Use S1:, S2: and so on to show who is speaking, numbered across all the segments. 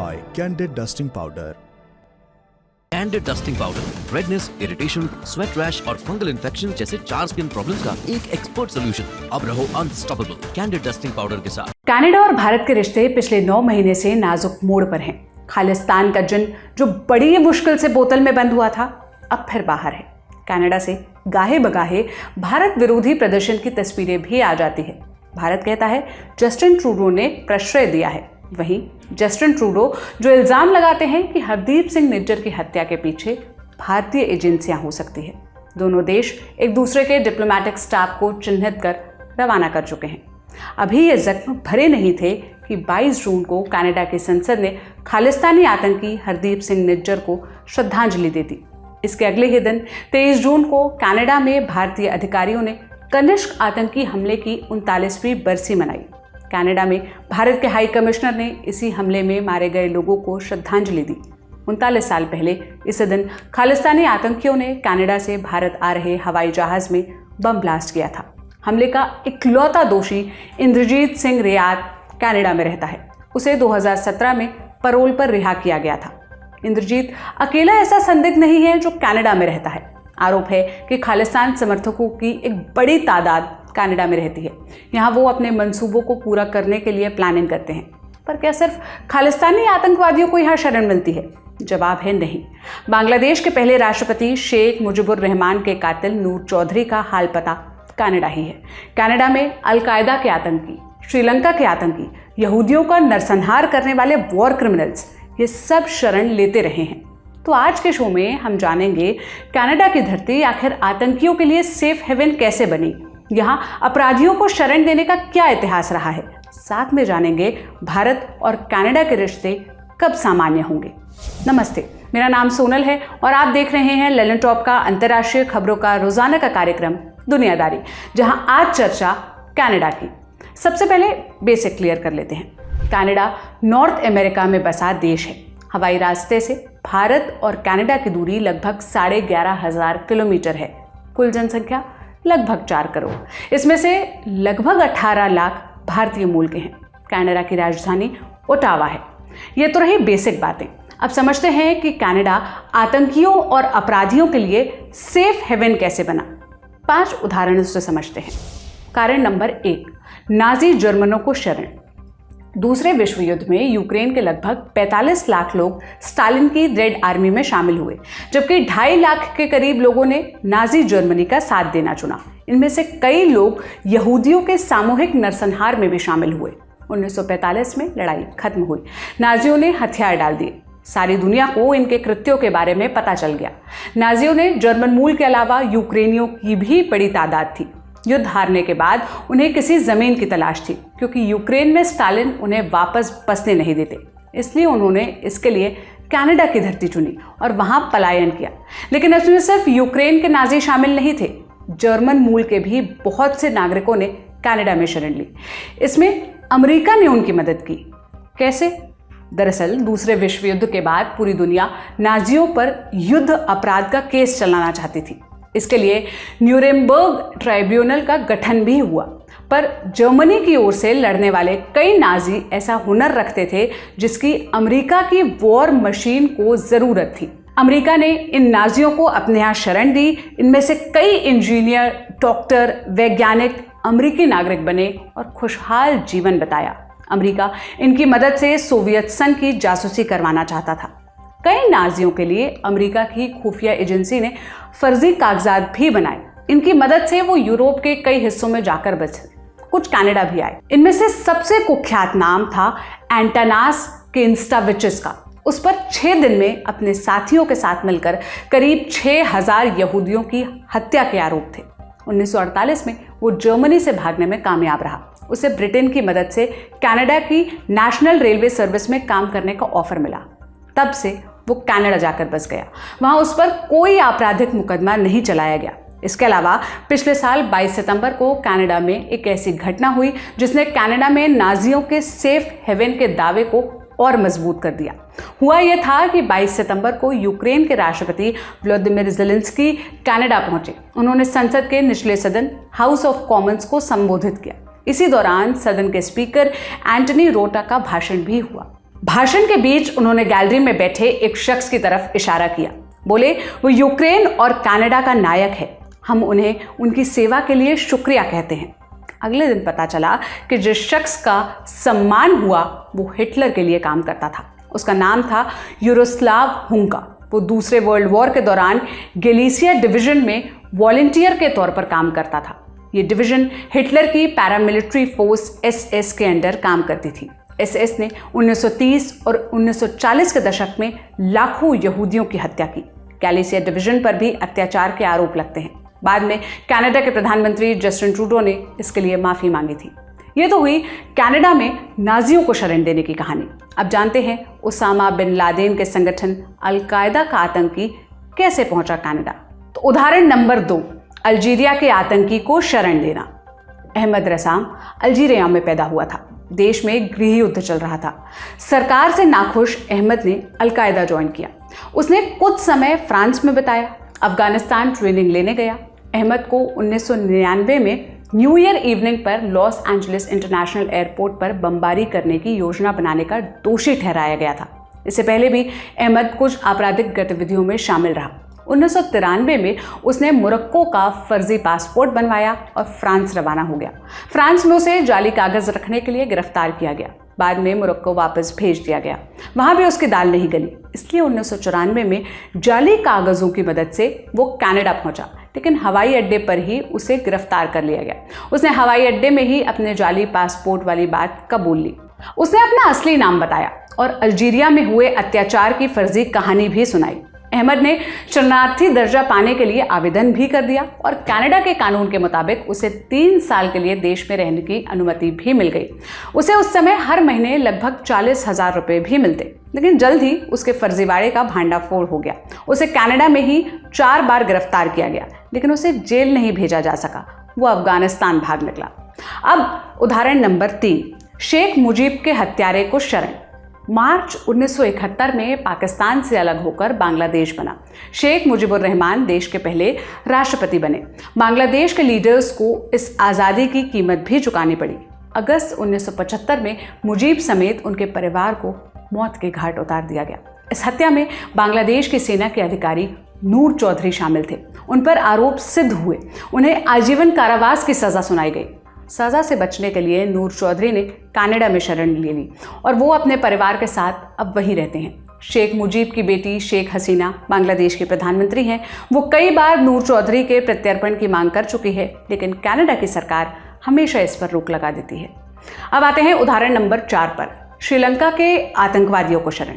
S1: by Candid Dusting Powder.
S2: Candid dusting powder redness, irritation, sweat rash और fungal infection जैसे 4 skin problems का एक expert solution. अब रहो अनस्टॉपेबल कैंडिड डस्टिंग पाउडर के साथ।
S3: कनाडा और भारत के रिश्ते पिछले 9 महीने से नाजुक मोड़ पर हैं। खालिस्तान का जिन जो बड़ी मुश्किल से बोतल में बंद हुआ था, अब फिर बाहर है। कनाडा से गाहे बगाहे भारत विरोधी प्रदर्शन की तस्वीरें भी आ जाती है। भारत कहता है जस्टिन ट्रूडो ने प्रश्रय दिया है। वहीं जस्टिन ट्रूडो जो इल्जाम लगाते हैं कि हरदीप सिंह निज्जर की हत्या के पीछे भारतीय एजेंसियां हो सकती है। दोनों देश एक दूसरे के डिप्लोमेटिक स्टाफ को चिन्हित कर रवाना कर चुके हैं। अभी ये जख्म भरे नहीं थे कि 22 जून को कनाडा की संसद ने खालिस्तानी आतंकी हरदीप सिंह निज्जर को श्रद्धांजलि दे दी। इसके अगले ही दिन 23 जून को कनाडा में भारतीय अधिकारियों ने कनिष्क आतंकी हमले की 39वीं बरसी मनाई। कनाडा में भारत के हाई कमिश्नर ने इसी हमले में मारे गए लोगों को श्रद्धांजलि दी। 39 साल पहले इस दिन खालिस्तानी आतंकियों ने कनाडा से भारत आ रहे हवाई जहाज में बम ब्लास्ट किया था। हमले का इकलौता दोषी इंद्रजीत सिंह रियात कनाडा में रहता है। उसे 2017 में पैरोल पर रिहा किया गया था। इंद्रजीत अकेला ऐसा संदिग्ध नहीं है जो कनाडा में रहता है। आरोप है कि खालिस्तान समर्थकों की एक बड़ी तादाद कनाडा में रहती है। यहाँ वो अपने मंसूबों को पूरा करने के लिए प्लानिंग करते हैं। पर क्या सिर्फ खालिस्तानी आतंकवादियों को यहाँ शरण मिलती है? जवाब है नहीं। बांग्लादेश के पहले राष्ट्रपति शेख मुजीबुर रहमान के कातिल नूर चौधरी का हाल पता कनाडा ही है। कनाडा में अलकायदा के आतंकी, श्रीलंका के आतंकी, यहूदियों का नरसंहार करने वाले वॉर क्रिमिनल्स, ये सब शरण लेते रहे हैं। तो आज के शो में हम जानेंगे कनाडा की धरती आखिर आतंकियों के लिए सेफ हेवन कैसे बनी, यहाँ अपराधियों को शरण देने का क्या इतिहास रहा है। साथ में जानेंगे भारत और कनाडा के रिश्ते कब सामान्य होंगे। नमस्ते, मेरा नाम सोनल है और आप देख रहे हैं ललन टॉप का अंतर्राष्ट्रीय खबरों का रोजाना का कार्यक्रम दुनियादारी, जहां आज चर्चा कनाडा की। सबसे पहले बेसिक क्लियर कर लेते हैं। कनाडा नॉर्थ अमेरिका में बसा देश है। हवाई रास्ते से भारत और कनाडा की दूरी लगभग 11,500 किलोमीटर है। कुल जनसंख्या लगभग 4 करोड़। इसमें से लगभग 18 लाख भारतीय मूल के हैं। कनाडा की राजधानी ओटावा है। ये तो रही बेसिक बातें। अब समझते हैं कि कनाडा आतंकियों और अपराधियों के लिए सेफ हेवन कैसे बना। 5 उदाहरणों से समझते हैं। कारण नंबर 1, नाजी जर्मनों को शरण। दूसरे विश्व युद्ध में यूक्रेन के लगभग 45 लाख लोग स्टालिन की रेड आर्मी में शामिल हुए, जबकि 2.5 लाख के करीब लोगों ने नाजी जर्मनी का साथ देना चुना। इनमें से कई लोग यहूदियों के सामूहिक नरसंहार में भी शामिल हुए। 1945 में लड़ाई खत्म हुई। नाजियों ने हथियार डाल दिए। सारी दुनिया को इनके कृत्यों के बारे में पता चल गया। नाजियों ने जर्मन मूल के अलावा यूक्रेनियों की भी बड़ी तादाद थी। युद्ध हारने के बाद उन्हें किसी जमीन की तलाश थी, क्योंकि यूक्रेन में स्टालिन उन्हें वापस बसने नहीं देते। इसलिए उन्होंने इसके लिए कनाडा की धरती चुनी और वहां पलायन किया। लेकिन इसमें सिर्फ यूक्रेन के नाजी शामिल नहीं थे। जर्मन मूल के भी बहुत से नागरिकों ने कनाडा में शरण ली। इसमें अमेरिका ने उनकी मदद की। कैसे? दरअसल दूसरे विश्व युद्ध के बाद पूरी दुनिया नाजियों पर युद्ध अपराध का केस चलाना चाहती थी। इसके लिए न्यूरेमबर्ग ट्राइब्यूनल का गठन भी हुआ, पर जर्मनी की ओर से लड़ने वाले कई नाजी ऐसा हुनर रखते थे जिसकी अमेरिका की वॉर मशीन को जरूरत थी। अमेरिका ने इन नाजियों को अपने यहाँ शरण दी। इनमें से कई इंजीनियर, डॉक्टर, वैज्ञानिक अमेरिकी नागरिक बने और खुशहाल जीवन बताया। अमेरिका इनकी मदद से सोवियत संघ की जासूसी करवाना चाहता था। कई नाजियों के लिए अमेरिका की खुफिया एजेंसी ने फर्जी कागजात भी बनाए। इनकी मदद से वो यूरोप के कई हिस्सों में जाकर बचे। कुछ कनाडा भी आए। इनमें से सबसे कुख्यात नाम था एंटानास केन्स्टाविचस का। उस पर 6 दिन में अपने साथियों के साथ मिलकर करीब 6,000 यहूदियों की हत्या के आरोप थे। 1948 में वो जर्मनी से भागने में कामयाब रहा। उसे ब्रिटेन की मदद से कनाडा की नेशनल रेलवे सर्विस में काम करने का ऑफर मिला। तब से वो कनाडा जाकर बस गया। वहां उस पर कोई आपराधिक मुकदमा नहीं चलाया गया। इसके अलावा पिछले साल 22 सितंबर को कनाडा में एक ऐसी घटना हुई जिसने कनाडा में नाजियों के सेफ हेवन के दावे को और मजबूत कर दिया। हुआ यह था कि 22 सितंबर को यूक्रेन के राष्ट्रपति व्लादिमीर ज़ेलेंस्की कनाडा पहुंचे। उन्होंने संसद के निचले सदन हाउस ऑफ कॉमन्स को संबोधित किया। इसी दौरान सदन के स्पीकर एंटनी रोटा का भाषण भी हुआ। भाषण के बीच उन्होंने गैलरी में बैठे एक शख्स की तरफ इशारा किया। बोले, वो यूक्रेन और कनाडा का नायक है, हम उन्हें उनकी सेवा के लिए शुक्रिया कहते हैं। अगले दिन पता चला कि जिस शख्स का सम्मान हुआ वो हिटलर के लिए काम करता था। उसका नाम था यूरोस्लाव हुंका। वो दूसरे वर्ल्ड वॉर के दौरान गैलिसिया डिवीजन में वॉलंटियर के तौर पर काम करता था। ये डिवीजन हिटलर की पैरामिलिट्री फोर्स SS के अंडर काम करती थी। SS ने 1930 और 1940 के दशक में लाखों यहूदियों की हत्या की। गैलिसिया डिवीजन पर भी अत्याचार के आरोप लगते हैं। बाद में कनाडा के प्रधानमंत्री जस्टिन ट्रूडो ने इसके लिए माफी मांगी थी। ये तो हुई कनाडा में नाजियों को शरण देने की कहानी। अब जानते हैं उसामा बिन लादेन के संगठन अल-कायदा का आतंकी कैसे पहुंचा कनाडा। तो उदाहरण नंबर 2, अल्जीरिया के आतंकी को शरण देना। अहमद रसाम अल्जीरिया में पैदा हुआ था। देश में गृह युद्ध चल रहा था। सरकार से नाखुश अहमद ने अल-कायदा ज्वाइन किया। उसने कुछ समय फ्रांस में बिताया, अफगानिस्तान ट्रेनिंग लेने गया। अहमद को 1999 में न्यू ईयर इवनिंग पर लॉस एंजलिस इंटरनेशनल एयरपोर्ट पर बमबारी करने की योजना बनाने का दोषी ठहराया गया था। इससे पहले भी अहमद कुछ आपराधिक गतिविधियों में शामिल रहा। 1993 में उसने मोरक्को का फर्जी पासपोर्ट बनवाया और फ्रांस रवाना हो गया। फ्रांस में उसे जाली कागज रखने के लिए गिरफ्तार किया गया। बाद में मोरक्को वापस भेज दिया गया। वहां भी उसकी दाल नहीं गली, इसलिए 1994 में जाली कागजों की मदद से वो कनाडा पहुंचा, लेकिन हवाई अड्डे पर ही उसे गिरफ्तार कर लिया गया। उसने हवाई अड्डे में ही अपने जाली पासपोर्ट वाली बात कबूल ली। उसने अपना असली नाम बताया और अल्जीरिया में हुए अत्याचार की फर्जी कहानी भी सुनाई। अहमद ने शरणार्थी दर्जा पाने के लिए आवेदन भी कर दिया और कनाडा के कानून के मुताबिक उसे 3 साल के लिए देश में रहने की अनुमति भी मिल गई। उसे उस समय हर महीने लगभग 40,000 रुपए भी मिलते, लेकिन जल्द ही उसके फर्जीवाड़े का भांडाफोड़ हो गया। उसे कनाडा में ही 4 बार गिरफ्तार किया गया, लेकिन उसे जेल नहीं भेजा जा सका। वो अफगानिस्तान भाग निकला। अब उदाहरण नंबर 3, शेख मुजीब के हत्यारे को शरण। मार्च 1971 में पाकिस्तान से अलग होकर बांग्लादेश बना। शेख मुजीबुर रहमान देश के पहले राष्ट्रपति बने। बांग्लादेश के लीडर्स को इस आज़ादी की कीमत भी चुकानी पड़ी। अगस्त 1975 में मुजीब समेत उनके परिवार को मौत के घाट उतार दिया गया। इस हत्या में बांग्लादेश की सेना के अधिकारी नूर चौधरी शामिल थे। उन पर आरोप सिद्ध हुए। उन्हें आजीवन कारावास की सजा सुनाई गई। सजा से बचने के लिए नूर चौधरी ने कनाडा में शरण ले ली और वो अपने परिवार के साथ अब वहीं रहते हैं। शेख मुजीब की बेटी शेख हसीना बांग्लादेश की प्रधानमंत्री हैं। वो कई बार नूर चौधरी के प्रत्यर्पण की मांग कर चुकी है, लेकिन कनाडा की सरकार हमेशा इस पर रोक लगा देती है। अब आते हैं उदाहरण नंबर 4 पर, श्रीलंका के आतंकवादियों को शरण।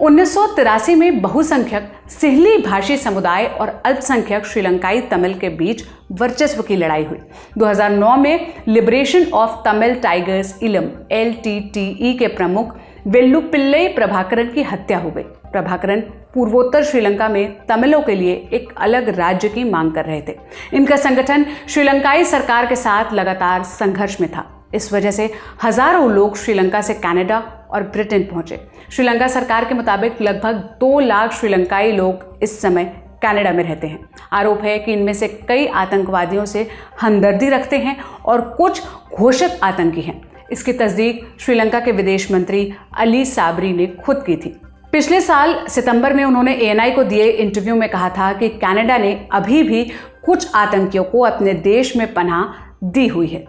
S3: 1983 में बहुसंख्यक सिंहली भाषी समुदाय और अल्पसंख्यक श्रीलंकाई तमिल के बीच वर्चस्व की लड़ाई हुई। 2009 में लिबरेशन ऑफ तमिल टाइगर्स इलम LTTE के प्रमुख वेल्लुपिल्लई प्रभाकरन की हत्या हो गई। प्रभाकरन पूर्वोत्तर श्रीलंका में तमिलों के लिए एक अलग राज्य की मांग कर रहे थे। इनका संगठन श्रीलंकाई सरकार के साथ लगातार संघर्ष में था। इस वजह से हजारों लोग श्रीलंका से कनाडा और ब्रिटेन पहुंचे। श्रीलंका सरकार के मुताबिक लगभग 2 लाख श्रीलंकाई लोग इस समय कनाडा में रहते हैं। आरोप है कि इनमें से कई आतंकवादियों से हमदर्दी रखते हैं और कुछ घोषित आतंकी हैं। इसकी तस्दीक श्रीलंका के विदेश मंत्री अली साबरी ने खुद की थी। पिछले साल सितंबर में उन्होंने ANI को दिए इंटरव्यू में कहा था कि कनाडा ने अभी भी कुछ आतंकियों को अपने देश में पनाह दी हुई है।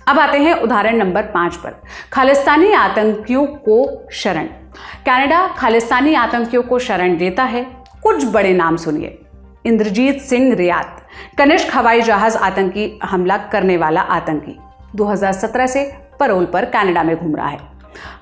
S3: अब आते हैं उदाहरण नंबर 5 पर, खालिस्तानी आतंकियों को शरण। कनाडा खालिस्तानी आतंकियों को शरण देता है। कुछ बड़े नाम सुनिए। इंद्रजीत सिंह रियात, कनिष्क हवाई जहाज आतंकी हमला करने वाला आतंकी, 2017 से पैरोल पर कनाडा में घूम रहा है।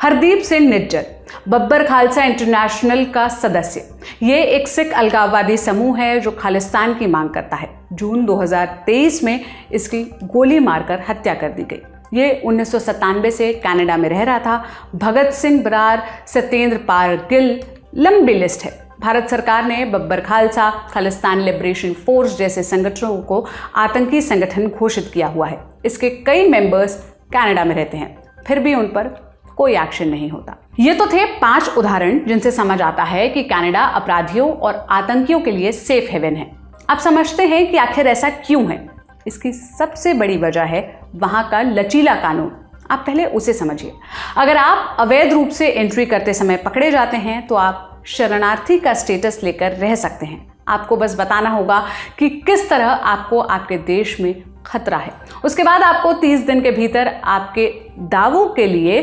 S3: हरदीप सिंह निज्जर, बब्बर खालसा इंटरनेशनल का सदस्य। ये एक सिख अलगाववादी समूह है जो खालिस्तान की मांग करता है। जून 2023 में इसकी गोली मारकर हत्या कर दी गई। ये 1997 से कनाडा में रह रहा था। भगत सिंह बरार, सत्येंद्र पाल गिल, लंबी लिस्ट है। भारत सरकार ने बब्बर खालसा, खालिस्तान लिबरेशन फोर्स जैसे संगठनों को आतंकी संगठन घोषित किया हुआ है। इसके कई मेंबर्स कनाडा में रहते हैं, फिर भी उन पर कोई एक्शन नहीं होता। ये तो थे 5 उदाहरण जिनसे समझ आता है कि कनाडा अपराधियों और आतंकियों के लिए सेफ हेवन है। अब समझते हैं कि आखिर ऐसा क्यों है। इसकी सबसे बड़ी वजह है वहां का लचीला कानून। आप पहले उसे समझिए। अगर आप अवैध रूप से एंट्री करते समय पकड़े जाते हैं तो आप शरणार्थी का स्टेटस लेकर रह सकते हैं। आपको बस बताना होगा कि किस तरह आपको आपके देश में खतरा है। उसके बाद आपको 30 दिन के भीतर आपके दावों के लिए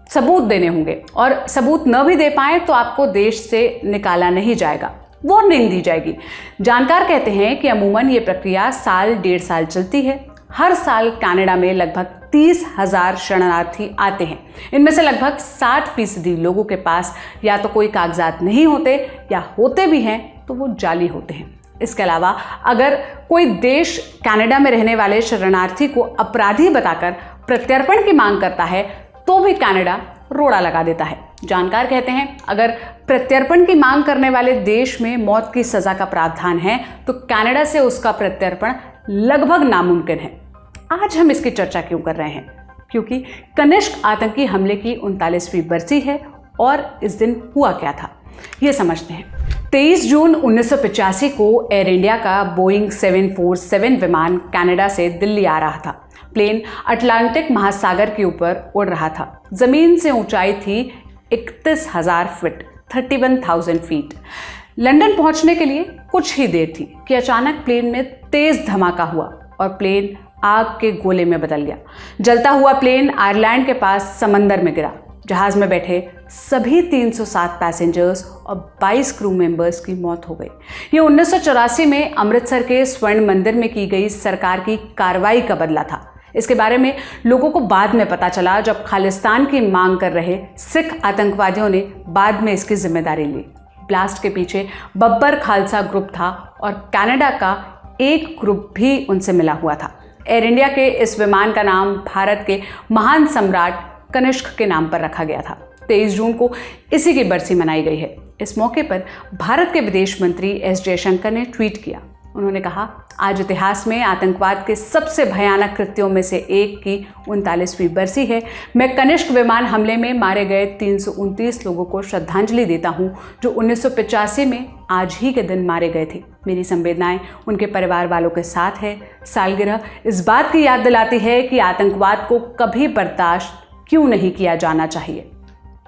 S3: सबूत देने होंगे, और सबूत न भी दे पाए तो आपको देश से निकाला नहीं जाएगा, वार्निंग दी जाएगी। जानकार कहते हैं कि अमूमन ये प्रक्रिया साल 1.5 साल चलती है। हर साल कनाडा में लगभग 30,000 शरणार्थी आते हैं। इनमें से लगभग 60% लोगों के पास या तो कोई कागजात नहीं होते, या होते भी हैं तो वो जाली होते हैं। इसके अलावा अगर कोई देश कनाडा में रहने वाले शरणार्थी को अपराधी बताकर प्रत्यर्पण की मांग करता है तो भी कनाडा रोड़ा लगा देता है। जानकार कहते हैं अगर प्रत्यर्पण की मांग करने वाले देश में मौत की सजा का प्रावधान है तो कनाडा से उसका प्रत्यर्पण लगभग नामुमकिन है। आज हम इसकी चर्चा क्यों कर रहे हैं? क्योंकि कनिष्क आतंकी हमले की 39वीं बरसी है। और इस दिन हुआ क्या था, ये समझते हैं। 23 जून 1985 को एयर इंडिया का बोइंग 747 विमान कनाडा से दिल्ली आ रहा था। प्लेन अटलांटिक महासागर के ऊपर उड़ रहा था। जमीन से ऊंचाई थी 31,000 फीट, 31,000 फीट। लंदन पहुंचने के लिए कुछ ही देर थी कि अचानक प्लेन में तेज धमाका हुआ और प्लेन आग के गोले में बदल गया। जलता हुआ प्लेन आयरलैंड के पास समंदर में गिरा। जहाज में बैठे सभी 307 पैसेंजर्स और 22 क्रू मेंबर्स की मौत हो गई। ये 1984 में अमृतसर के स्वर्ण मंदिर में की गई सरकार की कार्रवाई का बदला था। इसके बारे में लोगों को बाद में पता चला जब खालिस्तान की मांग कर रहे सिख आतंकवादियों ने बाद में इसकी जिम्मेदारी ली। ब्लास्ट के पीछे बब्बर खालसा ग्रुप था और कनाडा का एक ग्रुप भी उनसे मिला हुआ था। एयर इंडिया के इस विमान का नाम भारत के महान सम्राट कनिष्क के नाम पर रखा गया था। 23 जून को इसी की बरसी मनाई गई है। इस मौके पर भारत के विदेश मंत्री एस जयशंकर ने ट्वीट किया। उन्होंने कहा, आज इतिहास में आतंकवाद के सबसे भयानक कृत्यों में से एक की 39वीं बरसी है। मैं कनिष्क विमान हमले में मारे गए 329 लोगों को श्रद्धांजलि देता हूं, जो 1985 में आज ही के दिन मारे गए थे। मेरी संवेदनाएं उनके परिवार वालों के साथ है। सालगिरह इस बात की याद दिलाती है कि आतंकवाद को कभी बर्दाश्त क्यों नहीं किया जाना चाहिए।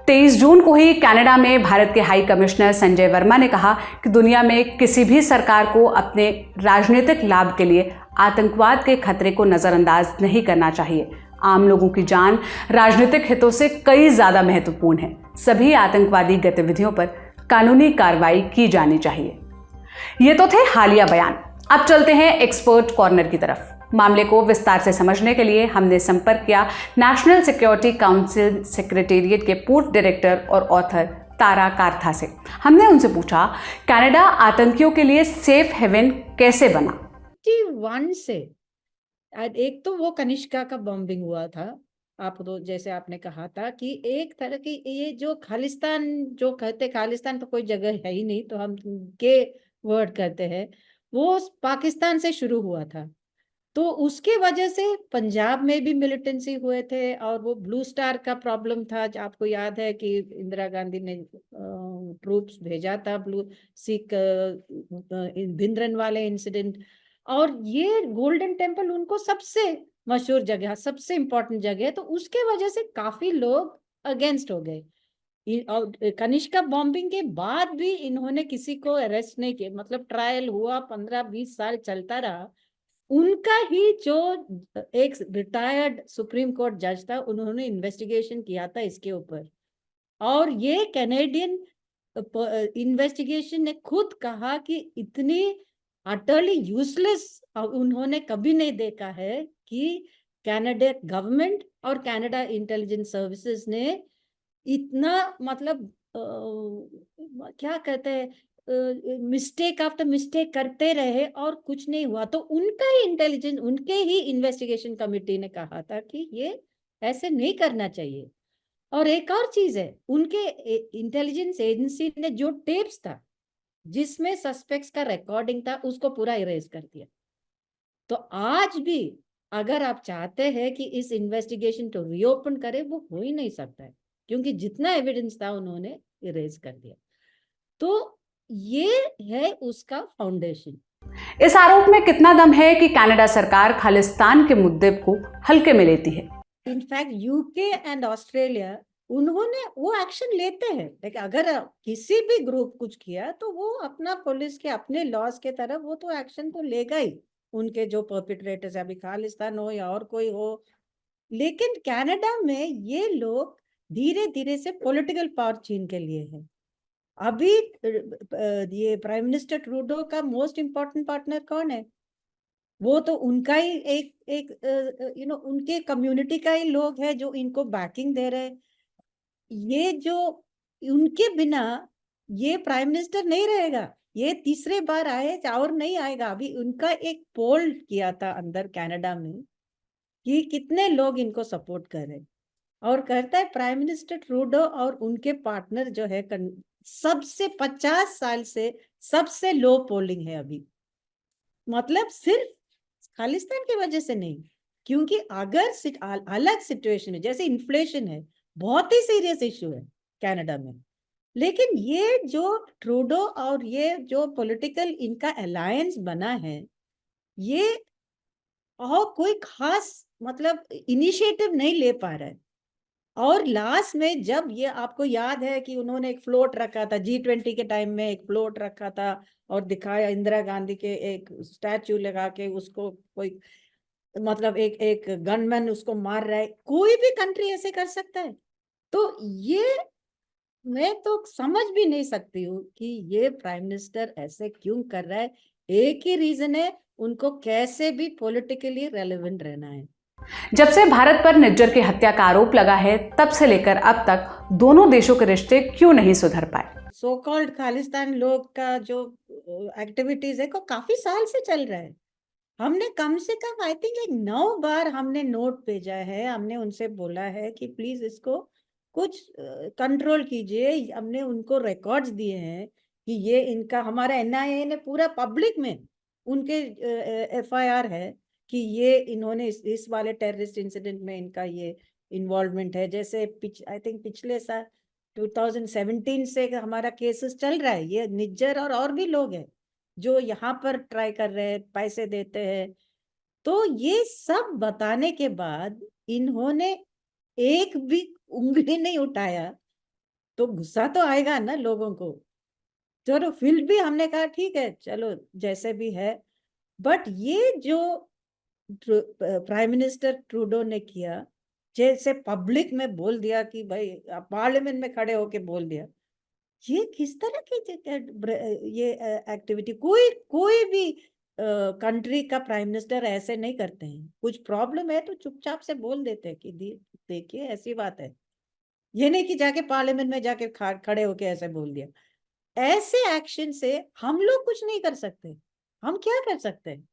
S3: 23 जून को ही कनाडा में भारत के हाई कमिश्नर संजय वर्मा ने कहा कि दुनिया में किसी भी सरकार को अपने राजनीतिक लाभ के लिए आतंकवाद के खतरे को नज़रअंदाज नहीं करना चाहिए। आम लोगों की जान राजनीतिक हितों से कई ज़्यादा महत्वपूर्ण है। सभी आतंकवादी गतिविधियों पर कानूनी कार्रवाई की जानी चाहिए। ये तो थे हालिया बयान। अब चलते हैं एक्सपर्ट कॉर्नर की तरफ। मामले को विस्तार से समझने के लिए हमने संपर्क किया नेशनल सिक्योरिटी काउंसिल सेक्रेटेरिएट के पूर्व डायरेक्टर और ऑथर तारा काथा से। हमने उनसे पूछा, कनाडा आतंकियों के लिए सेफ हेवन कैसे बना?
S4: 1 से एक तो वो कनिष्का का बॉम्बिंग हुआ था। आप तो जैसे आपने कहा था कि एक तरह की ये जो खालिस्तान जो कहते, खालिस्तान तो कोई जगह है ही नहीं, तो हम के वर्ड करते हैं, वो पाकिस्तान से शुरू हुआ था। तो उसके वजह से पंजाब में भी मिलिटेंसी हुए थे और वो ब्लू स्टार का प्रॉब्लम था। आपको याद है कि इंदिरा गांधी ने ट्रूप्स भेजा था, ब्लू सिख भिंद्रन वाले इंसिडेंट। और ये गोल्डन टेम्पल उनको सबसे मशहूर जगह, सबसे इंपॉर्टेंट जगह, तो उसके वजह से काफी लोग अगेंस्ट हो गए। और कनिष्का बॉम्बिंग के बाद भी इन्होंने किसी को अरेस्ट नहीं किया, मतलब ट्रायल हुआ, 15-20 साल चलता रहा। उनका ही जो एक रिटायर्ड सुप्रीम कोर्ट जज था, उन्होंने इन्वेस्टिगेशन किया था इसके ऊपर। और ये कैनेडियन इन्वेस्टिगेशन ने खुद कहा कि इतनी अटरली यूजलेस उन्होंने कभी नहीं देखा है कि कनाडा गवर्नमेंट और कनाडा इंटेलिजेंस सर्विसेज ने इतना, मतलब क्या कहते हैं, मिस्टेक आफ्टर मिस्टेक करते रहे और कुछ नहीं हुआ। तो उनका ही इंटेलिजेंस, उनके ही इन्वेस्टिगेशन कमेटी ने कहा था कि ये ऐसे नहीं करना चाहिए। और एक और चीज है, उनके इंटेलिजेंस एजेंसी ने जो टेप्स था जिसमें सस्पेक्ट्स का रिकॉर्डिंग था, उसको पूरा इरेज कर दिया। तो आज भी अगर आप चाहते हैं कि इस इन्वेस्टिगेशन को रीओपन करे, वो हो ही नहीं सकता है, क्योंकि जितना एविडेंस था उन्होंने इरेज कर दिया। तो ये है उसका फाउंडेशन।
S3: इस आरोप में कितना दम है कि कनाडा सरकार खालिस्तान के मुद्दे को हल्के में लेती है?
S4: इनफैक्ट यूके एंड ऑस्ट्रेलिया उन्होंने वो एक्शन लेते हैं, लेकिन अगर किसी भी ग्रुप कुछ किया तो वो अपना पुलिस के अपने लॉज के तरफ वो तो एक्शन तो लेगा ही, उनके जो परपिट्रेटर्स अभी खालिस्तान हो या और कोई हो। लेकिन कनाडा में ये लोग धीरे धीरे से पॉलिटिकल पावर छीन के लिए है। अभी ये प्राइम मिनिस्टर ट्रूडो का मोस्ट इम्पोर्टेंट पार्टनर कौन है? वो तो उनका ही एक उनके कम्युनिटी का ही लोग है जो इनको बैकिंग दे रहे। ये जो उनके बिना ये प्राइम मिनिस्टर नहीं रहेगा, ये तीसरे बार आए और नहीं आएगा। अभी उनका एक पोल किया था अंदर कनाडा में कि कितने लोग इनको सपोर्ट कर रहे, और कहता है प्राइम मिनिस्टर ट्रूडो और उनके पार्टनर जो है सबसे 50 साल से सबसे लो पोलिंग है अभी। मतलब सिर्फ खालिस्तान की वजह से नहीं, क्योंकि अगर अलग सिचुएशन है, जैसे इन्फ्लेशन है, बहुत ही सीरियस इश्यू है कनाडा में, लेकिन ये जो ट्रूडो और ये जो पॉलिटिकल इनका अलायंस बना है, ये और कोई खास मतलब इनिशिएटिव नहीं ले पा रहा है। और लास्ट में जब ये आपको याद है कि उन्होंने एक फ्लोट रखा था G20 के टाइम में, एक फ्लोट रखा था और दिखाया इंदिरा गांधी के एक स्टैचू लगा के, उसको कोई मतलब एक गनमैन उसको मार रहा है। कोई भी कंट्री ऐसे कर सकता है? तो ये मैं तो समझ भी नहीं सकती हूँ कि ये प्राइम मिनिस्टर ऐसे क्यों कर रहा है। एक ही रीजन है, उनको कैसे भी पॉलिटिकली रेलेवेंट रहना है।
S3: जब से भारत पर निज्जर की हत्या का आरोप लगा है, तब से लेकर अब तक दोनों देशों के रिश्ते क्यों नहीं सुधर पाए?
S4: सो कॉल्ड खालिस्तान लोग का जो एक्टिविटीज है को काफी साल से चल रहा है। हमने कम से कम आई थिंक 9 बार हमने नोट भेजा है, हमने उनसे बोला है कि प्लीज इसको कुछ कंट्रोल कीजिए। हमने उनको रिकॉर्ड्स दिए हैं कि ये इनका, हमारा NIA ने पूरा पब्लिक में उनके FIR है कि ये इन्होंने इस वाले टेररिस्ट इंसिडेंट में इनका ये इन्वॉल्वमेंट है। जैसे आई थिंक पिछले साल 2017 से हमारा केसेस चल रहा है। ये निज्जर और भी लोग हैं जो यहाँ पर ट्राई कर रहे हैं, पैसे देते हैं। तो ये सब बताने के बाद इन्होंने एक भी उंगली नहीं उठाया, तो गुस्सा तो आएगा ना लोगों को। चलो फिर भी हमने कहा ठीक है, चलो जैसे भी है। बट ये जो प्राइम मिनिस्टर ट्रूडो ने किया, जैसे पब्लिक में बोल दिया कि भाई पार्लियामेंट में खड़े होके बोल दिया, ये किस तरह की ये एक्टिविटी कोई भी कंट्री का प्राइम मिनिस्टर ऐसे नहीं करते हैं। कुछ प्रॉब्लम है तो चुपचाप से बोल देते हैं कि देखिए ऐसी बात है। ये नहीं कि जाके पार्लियामेंट में जाके खड़े होके ऐसे बोल दिया। ऐसे एक्शन से हम लोग कुछ नहीं कर सकते। हम क्या कर सकते हैं?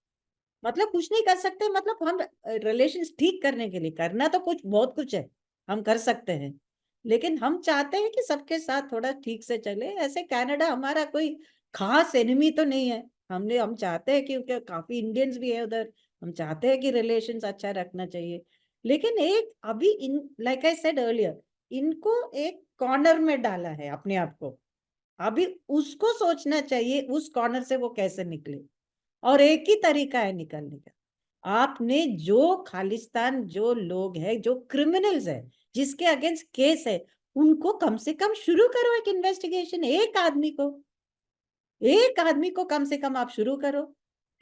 S4: मतलब कुछ नहीं कर सकते, मतलब हम रिलेशंस ठीक करने के लिए करना तो कुछ बहुत कुछ है, हम कर सकते हैं। लेकिन हम चाहते हैं कि सबके साथ थोड़ा ठीक से चले। ऐसे कनाडा हमारा कोई खास एनिमी तो नहीं है। हम चाहते हैं कि काफी इंडियंस भी है उधर, हम चाहते हैं कि रिलेशंस अच्छा रखना चाहिए। लेकिन एक अभी लाइक आई सेड अर्लियर, इनको एक कॉर्नर में डाला है अपने आप को। अभी उसको सोचना चाहिए उस कॉर्नर से वो कैसे निकले, और एक ही तरीका है निकलने का। आपने जो खालिस्तान जो लोग हैं, जो क्रिमिनल्स है, जिसके अगेंस्ट केस है, उनको कम से कम शुरू करो एक इन्वेस्टिगेशन। एक आदमी को कम से कम आप शुरू करो,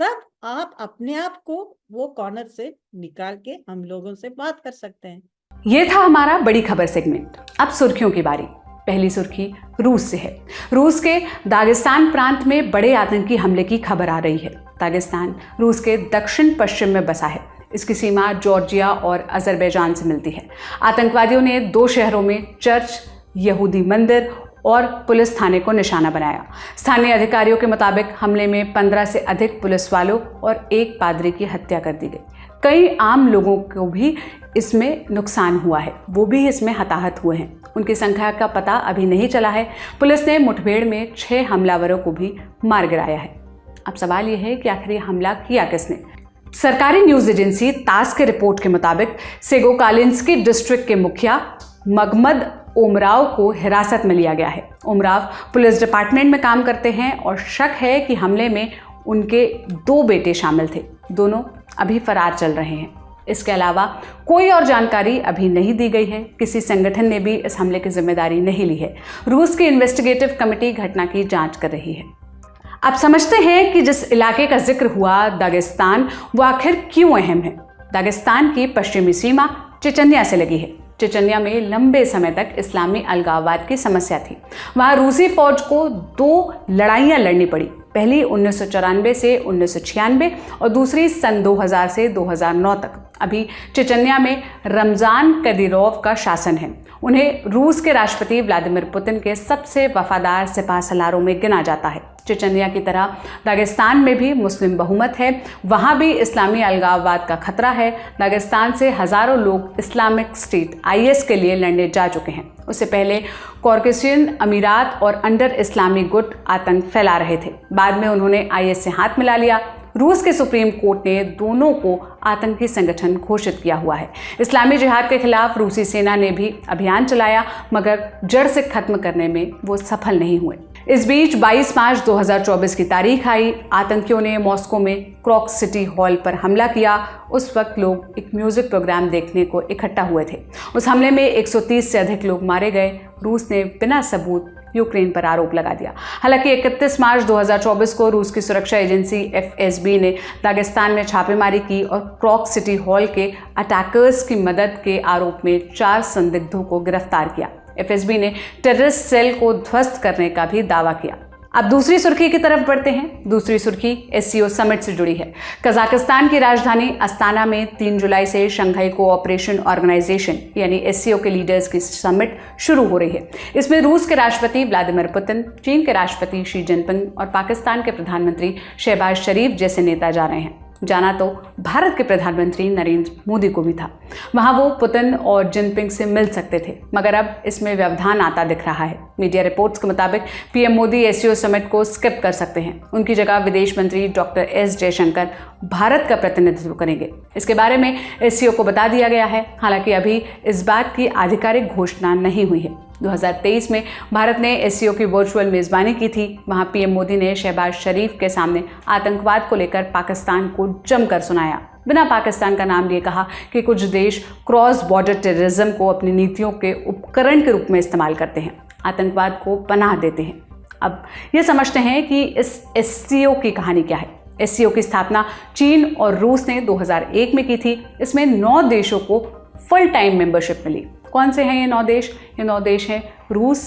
S4: तब आप अपने आप को वो कॉर्नर से निकाल के हम लोगों से बात कर सकते हैं।
S3: ये था हमारा बड़ी खबर सेगमेंट। अब सुर्खियों की बारी। पहली सुर्खी रूस से है। रूस के दागिस्तान प्रांत में बड़े आतंकी हमले की खबर आ रही है। दागिस्तान रूस के दक्षिण पश्चिम में बसा है। इसकी सीमा जॉर्जिया और अजरबैजान से मिलती है। आतंकवादियों ने 2 शहरों में चर्च, यहूदी मंदिर और पुलिस थाने को निशाना बनाया। स्थानीय अधिकारियों के मुताबिक हमले में 15 से अधिक पुलिस वालों और 1 पादरी की हत्या कर दी गई। कई आम लोगों को भी इसमें नुकसान हुआ है, वो भी इसमें हताहत हुए हैं। उनकी संख्या का पता अभी नहीं चला है। पुलिस ने मुठभेड़ में 6 हमलावरों को भी मार गिराया है। अब सवाल यह है कि आखिर ये हमला किया किसने? सरकारी न्यूज एजेंसी तास के रिपोर्ट के मुताबिक सेगोकालिंस्की डिस्ट्रिक्ट के मुखिया मगमद ओमराव को हिरासत में लिया गया है। ओमराव पुलिस डिपार्टमेंट में काम करते हैं और शक है कि हमले में उनके 2 बेटे शामिल थे। दोनों अभी फरार चल रहे हैं। इसके अलावा कोई और जानकारी अभी नहीं दी गई है। किसी संगठन ने भी इस हमले की जिम्मेदारी नहीं ली है। रूस की इन्वेस्टिगेटिव कमेटी घटना की जांच कर रही है। आप समझते हैं कि जिस इलाके का जिक्र हुआ, दागिस्तान, वो आखिर क्यों अहम है। दागिस्तान की पश्चिमी सीमा चेचन्या से लगी है। चेचन्या में लंबे समय तक इस्लामी अलगाववाद की समस्या थी। वहाँ रूसी फौज को 2 लड़ाइयाँ लड़नी पड़ी। पहली 1994 से 1996 और दूसरी सन 2000 से 2009 तक। अभी चेचन्या में रमजान कदीरोव का शासन है। उन्हें रूस के राष्ट्रपति व्लादिमीर पुतिन के सबसे वफादार सिपाह सलारों में गिना जाता है। चेचन्या की तरह दागिस्तान में भी मुस्लिम बहुमत है। वहाँ भी इस्लामी अलगाववाद का खतरा है। दागिस्तान से हज़ारों लोग इस्लामिक स्टेट IS के लिए लड़ने जा चुके हैं। उससे पहले कॉकेशियन अमीरात और अंडर इस्लामिक गुट आतंक फैला रहे थे। बाद में उन्होंने IS से हाथ मिला लिया। रूस के सुप्रीम कोर्ट ने दोनों को आतंकी संगठन घोषित किया हुआ है। इस्लामी जिहाद के खिलाफ रूसी सेना ने भी अभियान चलाया, मगर जड़ से खत्म करने में वो सफल नहीं हुए। इस बीच 22 मार्च 2024 की तारीख आई। आतंकियों ने मॉस्को में क्रॉक सिटी हॉल पर हमला किया। उस वक्त लोग एक म्यूजिक प्रोग्राम देखने को इकट्ठा हुए थे। उस हमले में 130 से अधिक लोग मारे गए। रूस ने बिना सबूत यूक्रेन पर आरोप लगा दिया। हालांकि 31 मार्च 2024 को रूस की सुरक्षा एजेंसी FSB ने दागिस्तान में छापेमारी की और क्रॉक सिटी हॉल के अटैकर्स की मदद के आरोप में 4 संदिग्धों को गिरफ्तार किया। FSB ने टेररिस्ट सेल को ध्वस्त करने का भी दावा किया। अब दूसरी सुर्खी की तरफ बढ़ते हैं। दूसरी सुर्खी SCO समिट से जुड़ी है। कजाकिस्तान की राजधानी अस्ताना में 3 जुलाई से शंघाई कोऑपरेशन ऑर्गेनाइजेशन यानी SCO के लीडर्स की समिट शुरू हो रही है। इसमें रूस के राष्ट्रपति व्लादिमीर पुतिन, चीन के राष्ट्रपति शी जिनपिंग और पाकिस्तान के प्रधानमंत्री शहबाज शरीफ जैसे नेता जा रहे हैं। जाना तो भारत के प्रधानमंत्री नरेंद्र मोदी को भी था। वहां वो पुतिन और जिनपिंग से मिल सकते थे, मगर अब इसमें व्यवधान आता दिख रहा है। मीडिया रिपोर्ट्स के मुताबिक PM मोदी SCO समिट को स्किप कर सकते हैं। उनकी जगह विदेश मंत्री डॉक्टर S जयशंकर भारत का प्रतिनिधित्व करेंगे। इसके बारे में SCO को बता दिया गया है। हालांकि अभी इस बात की आधिकारिक घोषणा नहीं हुई है। 2023 में भारत ने SCO की वर्चुअल मेज़बानी की थी। वहां PM मोदी ने शहबाज शरीफ के सामने आतंकवाद को लेकर पाकिस्तान को जमकर सुनाया। बिना पाकिस्तान का नाम लिए कहा कि कुछ देश क्रॉस बॉर्डर टेररिज्म को अपनी नीतियों के उपकरण के रूप में इस्तेमाल करते हैं, आतंकवाद को पनाह देते हैं। अब ये समझते हैं कि इस SCO की कहानी क्या है। SCO की स्थापना चीन और रूस ने 2001 में की थी। इसमें 9 देशों को फुल टाइम मेंबरशिप मिली। कौन से हैं ये 9 देश? ये 9 देश हैं रूस,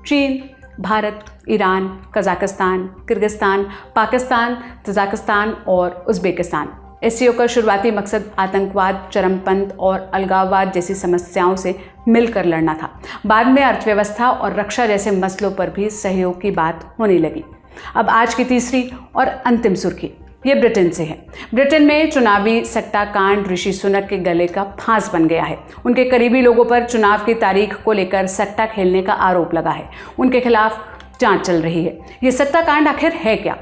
S3: चीन, Bharat, Iran, Kazakhstan, Kyrgyzstan, Pakistan, Tajikistan और उज़्बेकिस्तान। SCO का शुरुआती मकसद आतंकवाद, चरमपंथ और अलगाववाद जैसी समस्याओं से मिलकर लड़ना था। बाद में अर्थव्यवस्था और रक्षा जैसे मसलों पर भी सहयोग की बात होने लगी। अब आज की तीसरी और अंतिम सुर्खी ये ब्रिटेन से है। ब्रिटेन में चुनावी सट्टा कांड ऋषि सुनक के गले का फांस बन गया है। उनके करीबी लोगों पर चुनाव की तारीख को लेकर सट्टा खेलने का आरोप लगा है। उनके खिलाफ जांच चल रही है। ये सट्टा कांड आखिर है क्या?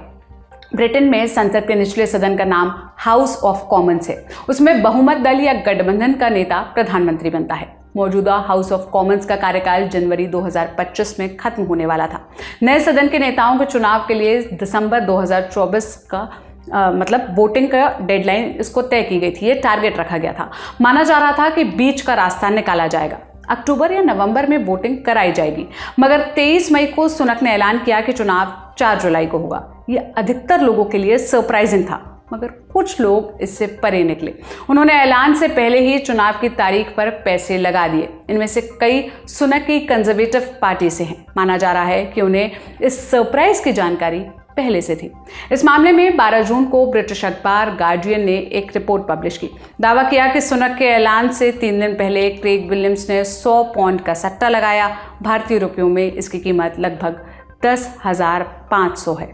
S3: ब्रिटेन में संसद के निचले सदन का नाम हाउस ऑफ कॉमन्स है। उसमें बहुमत दल या गठबंधन का नेता प्रधानमंत्री बनता है। मौजूदा हाउस ऑफ कॉमन्स का कार्यकाल जनवरी 2025 में खत्म होने वाला था। नए सदन के नेताओं के चुनाव के लिए दिसंबर 2024 का वोटिंग का डेडलाइन इसको तय की गई थी। ये टारगेट रखा गया था। माना जा रहा था कि बीच का रास्ता निकाला जाएगा। अक्टूबर या नवंबर में वोटिंग कराई जाएगी, मगर 23 मई को सुनक ने ऐलान किया कि चुनाव 4 जुलाई को होगा। ये अधिकतर लोगों के लिए सरप्राइजिंग था, मगर कुछ लोग इससे परे निकले। उन्होंने ऐलान से पहले ही चुनाव की तारीख पर पैसे लगा दिए। इनमें से कई सुनक की कंजर्वेटिव पार्टी से हैं। माना जा रहा है कि उन्हें इस सरप्राइज की जानकारी पहले से थी। इस मामले में 12 जून को ब्रिटिश अखबार गार्डियन ने एक रिपोर्ट पब्लिश की। दावा किया कि सुनक के ऐलान से 3 दिन पहले क्रेग विलियम्स ने 100 पौंड का सट्टा लगाया। भारतीय रुपयों में इसकी कीमत लगभग 10,500 है।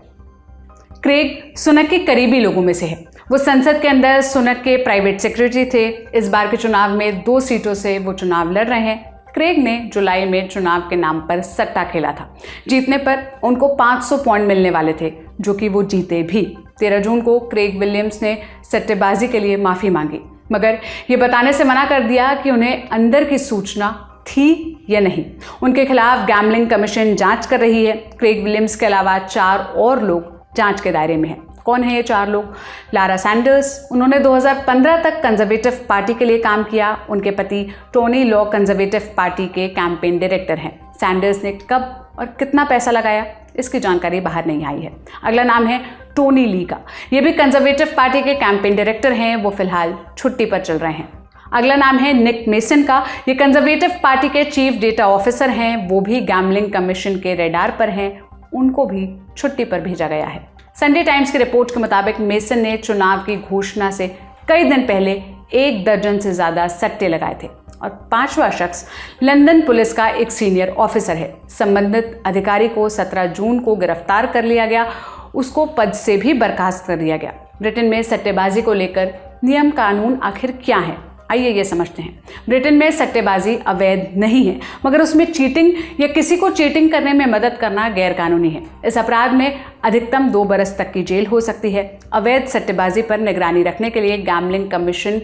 S3: क्रेग सुनक के करीबी लोगों में से है। वो संसद के अंदर सुनक के प्राइवेट सेक्रेटरी थे। इस बार के चुनाव में 2 सीटों से वो चुनाव लड़ रहे हैं। क्रेग ने जुलाई में चुनाव के नाम पर सट्टा खेला था। जीतने पर उनको 500 पौंड मिलने वाले थे, जो कि वो जीते भी। 13 जून को क्रेग विलियम्स ने सट्टेबाजी के लिए माफ़ी मांगी, मगर ये बताने से मना कर दिया कि उन्हें अंदर की सूचना थी या नहीं। उनके खिलाफ गैम्बलिंग कमीशन जांच कर रही है। क्रेग विलियम्स के अलावा 4 और लोग जांच के दायरे में हैं। कौन है ये 4 लोग? लारा सैंडर्स, उन्होंने 2015 तक कंजर्वेटिव पार्टी के लिए काम किया। उनके पति टोनी लॉ कंजर्वेटिव पार्टी के कैंपेन डायरेक्टर हैं। सैंडर्स ने कब और कितना पैसा लगाया, इसकी जानकारी बाहर नहीं आई है। अगला नाम है टोनी ली का। ये भी कंजर्वेटिव पार्टी के कैंपेन डायरेक्टर हैं। वो फिलहाल छुट्टी पर चल रहे हैं। अगला नाम है निक मेसन का। ये कंजर्वेटिव पार्टी के चीफ डेटा ऑफिसर हैं। वो भी गैम्बलिंग कमीशन के रेडार पर हैं। उनको भी छुट्टी पर भेजा गया है। संडे टाइम्स की रिपोर्ट के मुताबिक मेसन ने चुनाव की घोषणा से कई दिन पहले 1 दर्जन से ज़्यादा सट्टे लगाए थे। और 5वां शख्स लंदन पुलिस का एक सीनियर ऑफिसर है। संबंधित अधिकारी को 17 जून को गिरफ्तार कर लिया गया। उसको पद से भी बर्खास्त कर दिया गया। ब्रिटेन में सट्टेबाजी को लेकर नियम कानून आखिर क्या है, आइए ये समझते हैं। ब्रिटेन में सट्टेबाजी अवैध नहीं है, मगर उसमें चीटिंग या किसी को चीटिंग करने में मदद करना गैरकानूनी है। इस अपराध में अधिकतम 2 बरस तक की जेल हो सकती है। अवैध सट्टेबाजी पर निगरानी रखने के लिए गैम्बलिंग कमीशन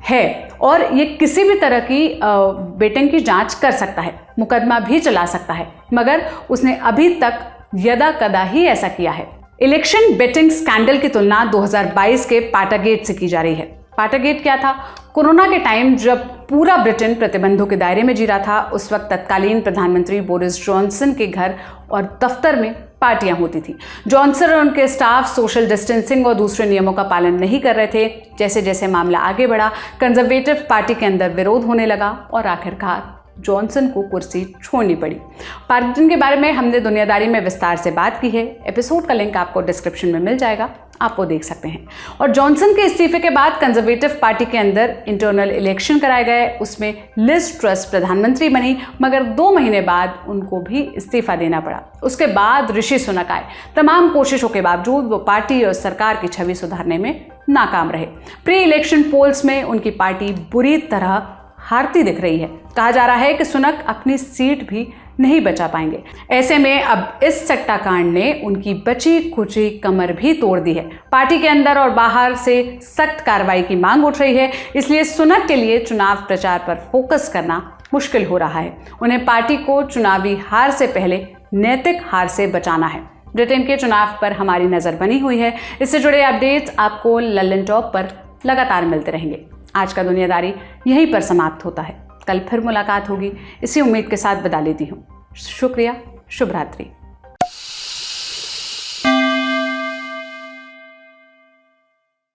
S3: है और ये किसी भी तरह की बेटिंग की जांच कर सकता है, मुकदमा भी चला सकता है, मगर उसने अभी तक यदा कदा ही ऐसा किया है। इलेक्शन बेटिंग स्कैंडल की तुलना 2022 के पाटागेट से की जा रही है। पाटागेट क्या था? कोरोना के टाइम जब पूरा ब्रिटेन प्रतिबंधों के दायरे में जी रहा था, उस वक्त तत्कालीन प्रधानमंत्री बोरिस जॉनसन के घर और दफ्तर में पार्टियां होती थी। जॉनसन और उनके स्टाफ सोशल डिस्टेंसिंग और दूसरे नियमों का पालन नहीं कर रहे थे। जैसे जैसे मामला आगे बढ़ा, कंजर्वेटिव पार्टी के अंदर विरोध होने लगा और आखिरकार जॉनसन को कुर्सी छोड़नी पड़ी। पार्टीजन के बारे में हमने दुनियादारी में विस्तार से बात की है। एपिसोड का लिंक आपको डिस्क्रिप्शन में मिल जाएगा, आप वो देख सकते हैं। और जॉनसन के इस्तीफे के बाद कंजर्वेटिव पार्टी के अंदर इंटरनल इलेक्शन कराए गए। उसमें लिज ट्रस प्रधानमंत्री बनी, मगर 2 महीने बाद उनको भी इस्तीफा देना पड़ा। उसके बाद ऋषि सुनक आए। तमाम कोशिशों के बावजूद वो पार्टी और सरकार की छवि सुधारने में नाकाम रहे। प्री इलेक्शन पोल्स में उनकी पार्टी बुरी तरह हारती दिख रही है। कहा जा रहा है कि सुनक अपनी सीट भी नहीं बचा पाएंगे। ऐसे में अब इस सट्टाकांड ने उनकी बची खुची कमर भी तोड़ दी है। पार्टी के अंदर और बाहर से सख्त कार्रवाई की मांग उठ रही है। इसलिए सुनक के लिए चुनाव प्रचार पर फोकस करना मुश्किल हो रहा है। उन्हें पार्टी को चुनावी हार से पहले नैतिक हार से बचाना है। ब्रिटेन के चुनाव पर हमारी नज़र बनी हुई है। इससे जुड़े अपडेट्स आपको लल्लन टॉप पर लगातार मिलते रहेंगे। आज का दुनियादारी यहीं पर समाप्त होता है। कल फिर मुलाकात होगी, इसी उम्मीद के साथ विदा लेती हूँ। शुक्रिया, शुभ रात्रि।